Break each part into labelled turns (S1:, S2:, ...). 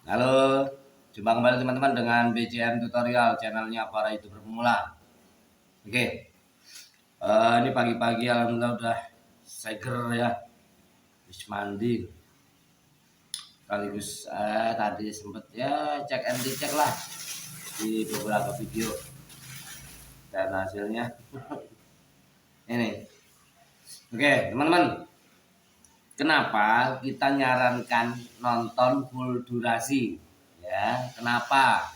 S1: Halo, jumpa kembali teman-teman dengan BCM Tutorial, channelnya para YouTuber pemula. Oke, ini pagi-pagi alhamdulillah udah seger ya, habis mandi. Sekaligus tadi sempet ya cek and dicek lah di beberapa video dan hasilnya ini. Oke, teman-teman, kenapa kita nyarankan nonton full durasi? Ya, kenapa?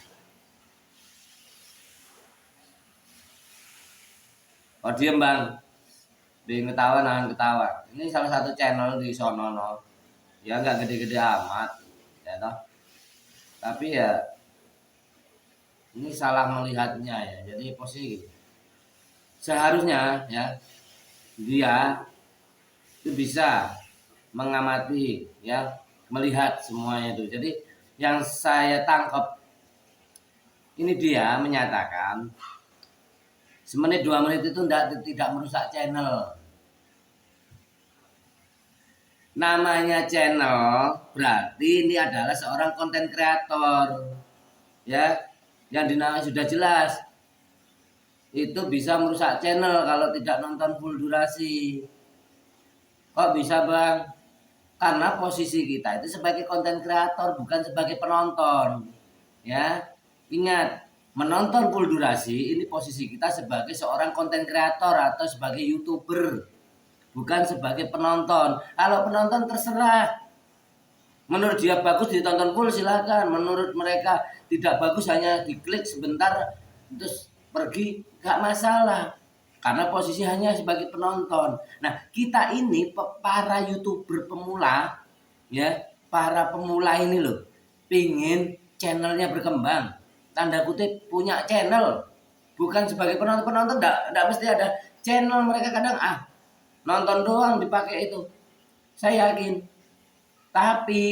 S1: Oh diem bang, bikin ketawa nahan ketawa. Ini salah satu channel di sono no. Ya nggak gede-gede amat, ya toh. Tapi ya ini salah melihatnya ya. Jadi posisi gitu. Seharusnya ya dia itu bisa mengamati ya, melihat semuanya itu. Jadi yang saya tangkap ini dia menyatakan semenit 2 menit itu tidak merusak channel. Namanya channel berarti ini adalah seorang konten kreator ya, yang dinamai sudah jelas itu bisa merusak channel kalau tidak nonton full durasi. Kok bisa bang? Karena posisi kita itu sebagai konten kreator bukan sebagai penonton ya. Ingat, menonton full durasi ini posisi kita sebagai seorang konten kreator atau sebagai YouTuber, bukan sebagai penonton. Kalau penonton terserah, menurut dia bagus ditonton full silakan, menurut mereka tidak bagus hanya diklik sebentar terus pergi, gak masalah, karena posisi hanya sebagai penonton. Nah kita ini para YouTuber pemula ya, para pemula ini loh pingin channelnya berkembang, tanda kutip punya channel, bukan sebagai penonton. Penonton enggak mesti ada channel, mereka kadang nonton doang dipakai itu, saya yakin. Tapi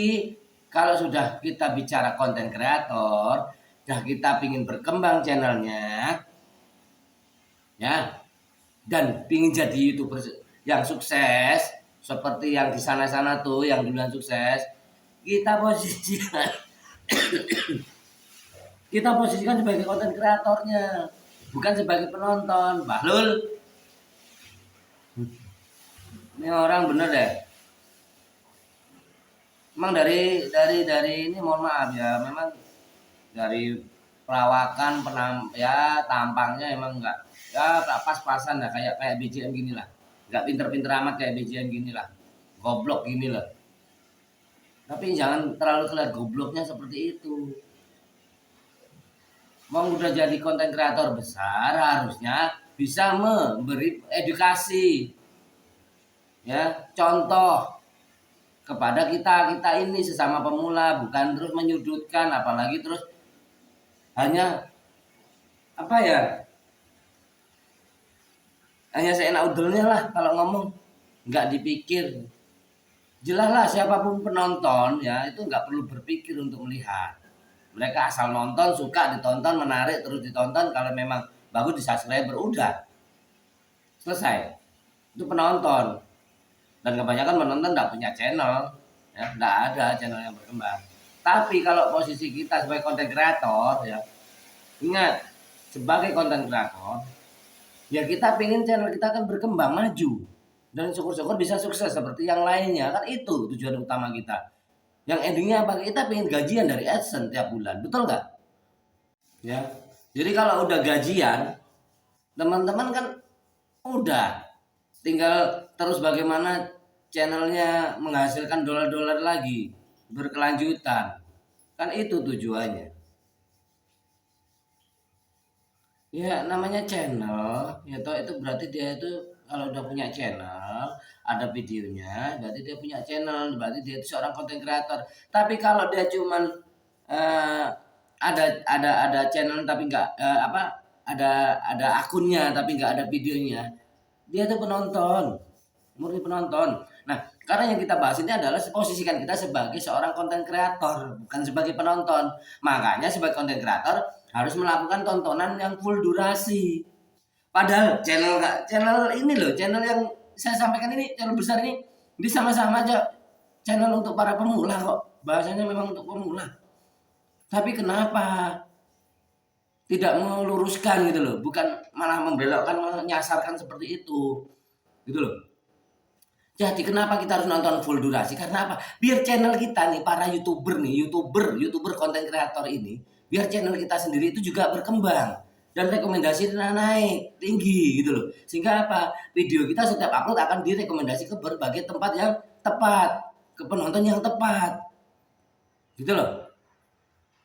S1: kalau sudah kita bicara konten kreator, sudah kita pingin berkembang channelnya ya, dan pingin jadi YouTuber yang sukses seperti yang di sana-sana tuh yang dibilang sukses, kita posisikan kita posisikan sebagai konten kreatornya, bukan sebagai penonton. Bahlul, ini orang bener deh. Memang dari ini mohon maaf ya, memang dari perawakan ya tampangnya emang enggak ya pas-pasan lah, kayak BJM gini lah, nggak pinter-pinter amat kayak BJM gini lah, goblok gini lah. Tapi jangan terlalu kelihatan gobloknya seperti itu. Mau udah jadi konten kreator besar harusnya bisa memberi edukasi ya, contoh kepada kita ini sesama pemula, bukan terus menyudutkan, apalagi terus hanya apa ya, hanya seenak udelnya lah kalau ngomong, nggak dipikir. Jelas lah siapapun penonton ya itu nggak perlu berpikir untuk melihat, mereka asal nonton, suka, ditonton, menarik, terus ditonton, kalau memang bagus di subscribe, udah selesai. Itu penonton, dan kebanyakan penonton nggak punya channel ya, nggak ada channel yang berkembang. Tapi kalau posisi kita sebagai konten kreator ya, ingat, sebagai konten kreator ya kita pengen channel kita kan berkembang maju dan syukur-syukur bisa sukses seperti yang lainnya, kan itu tujuan utama kita. Yang endingnya apa, kita pengen gajian dari AdSense tiap bulan, betul nggak ya? Jadi kalau udah gajian, teman-teman kan udah tinggal terus bagaimana channelnya menghasilkan dolar-dolar lagi berkelanjutan, kan itu tujuannya. Ya namanya channel ya toh, itu berarti dia itu kalau udah punya channel, ada videonya, berarti dia punya channel, berarti dia itu seorang konten kreator. Tapi kalau dia cuman eh, ada channel tapi nggak ada akunnya tapi nggak ada videonya, dia tuh penonton, murni penonton. Nah, karena yang kita bahas ini adalah posisikan kita sebagai seorang konten kreator, bukan sebagai penonton. Makanya sebagai konten kreator harus melakukan tontonan yang full durasi. Padahal channel ini loh, channel yang saya sampaikan ini, channel besar ini sama-sama aja channel untuk para pemula kok. Bahasanya memang untuk pemula. Tapi kenapa tidak meluruskan gitu loh, bukan malah membelokkan, menyasarkan seperti itu, gitu loh. Jadi kenapa kita harus nonton full durasi? Karena apa? Biar channel kita nih, para youtuber konten kreator ini, biar channel kita sendiri itu juga berkembang dan rekomendasi naik tinggi gitu loh. Sehingga apa? Video kita setiap upload akan direkomendasi ke berbagai tempat yang tepat, ke penonton yang tepat, gitu loh.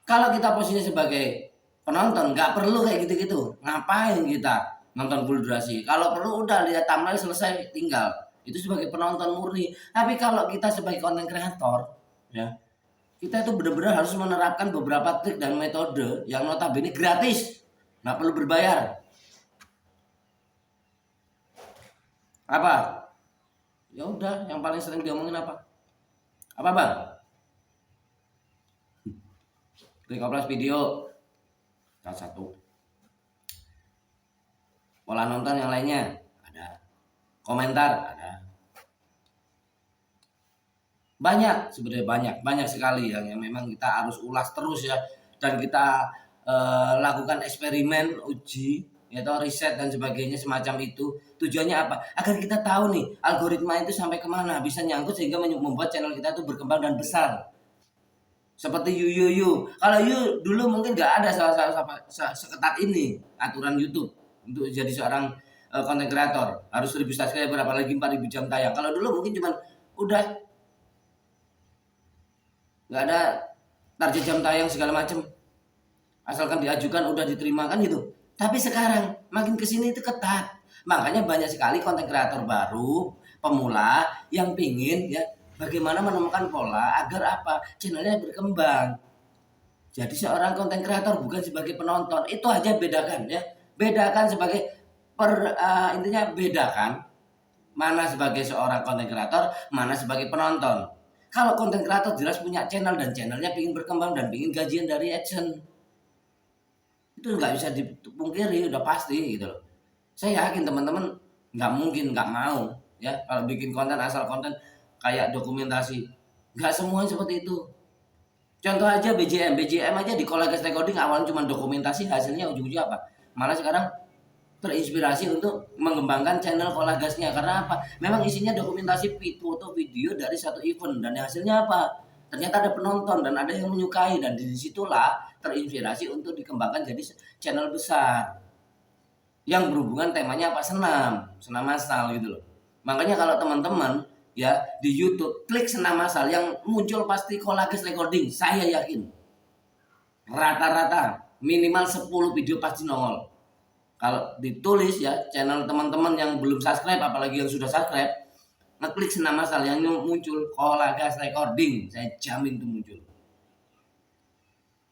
S1: Kalau kita posisinya sebagai penonton, nggak perlu kayak gitu-gitu. Ngapain kita nonton full durasi? Kalau perlu udah lihat thumbnail selesai tinggal. Itu sebagai penonton murni. Tapi kalau kita sebagai konten kreator, ya, kita itu benar-benar harus menerapkan beberapa trik dan metode yang notabene gratis, nggak perlu berbayar. Apa? Ya udah, yang paling sering diomongin apa? Apa bang? Recoplas video, salah satu. Pola nonton yang lainnya ada, komentar ada, banyak sebenarnya, banyak sekali yang memang kita harus ulas terus ya, dan kita lakukan eksperimen, uji, yaitu riset dan sebagainya semacam itu. Tujuannya apa? Agar kita tahu nih algoritma itu sampai kemana bisa nyangkut sehingga membuat channel kita itu berkembang dan besar. Seperti you. Kalau you dulu mungkin nggak ada seketat ini aturan YouTube untuk jadi seorang konten kreator, harus 1000 subscriber apalagi 4000 jam tayang. Kalau dulu mungkin cuman udah nggak ada target jam tayang segala macam, asalkan diajukan udah diterima kan gitu. Tapi sekarang makin kesini itu ketat, makanya banyak sekali konten kreator baru pemula yang pingin ya bagaimana menemukan pola agar apa channelnya berkembang. Jadi seorang konten kreator bukan sebagai penonton, itu aja bedakan ya. Bedakan sebagai intinya bedakan mana sebagai seorang konten kreator, mana sebagai penonton. Kalau konten kreator jelas punya channel dan channelnya ingin berkembang dan ingin gajian dari AdSense, itu nggak bisa dipungkiri, udah pasti gitu loh. Saya yakin teman-teman nggak mungkin nggak mau ya kalau bikin konten asal konten kayak dokumentasi, nggak semua seperti itu. Contoh aja BJM aja di Collages Recording awalnya cuma dokumentasi, hasilnya ujung-ujungnya apa? Malah sekarang terinspirasi untuk mengembangkan channel Collagesnya karena apa? Memang isinya dokumentasi foto video dari satu event dan hasilnya apa? Ternyata ada penonton dan ada yang menyukai dan disitulah terinspirasi untuk dikembangkan jadi channel besar yang berhubungan temanya apa? Senam massal gitu loh. Makanya kalau teman-teman ya di YouTube klik senam massal yang muncul pasti Collages Recording, saya yakin rata-rata minimal 10 video pasti nongol. Kalau ditulis ya channel teman-teman yang belum subscribe apalagi yang sudah subscribe, ngeklik senam massal yang muncul Collages Recording, saya jamin itu muncul.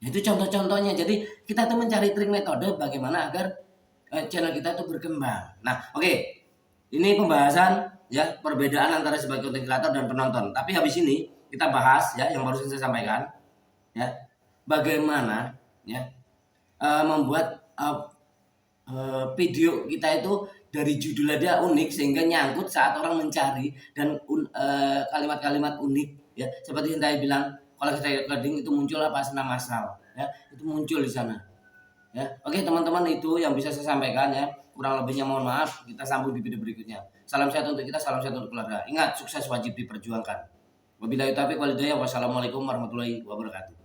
S1: Itu contoh-contohnya. Jadi kita tuh mencari trik metode bagaimana agar channel kita itu berkembang. Nah, oke. Ini pembahasan ya perbedaan antara sebagai konten kreator dan penonton. Tapi habis ini kita bahas ya yang baru saya sampaikan ya bagaimana ya membuat video kita itu dari judul aja unik sehingga nyangkut saat orang mencari dan kalimat-kalimat unik ya seperti yang saya bilang kalau kita recording itu muncul apa senam massal ya itu muncul di sana ya. Oke teman-teman, itu yang bisa saya sampaikan ya, kurang lebihnya mohon maaf, kita sambung di video berikutnya. Salam sehat untuk kita, salam sehat untuk keluarga. Ingat, sukses wajib diperjuangkan. Wabillahi taufiq wal hidayah. Wassalamualaikum warahmatullahi wabarakatuh.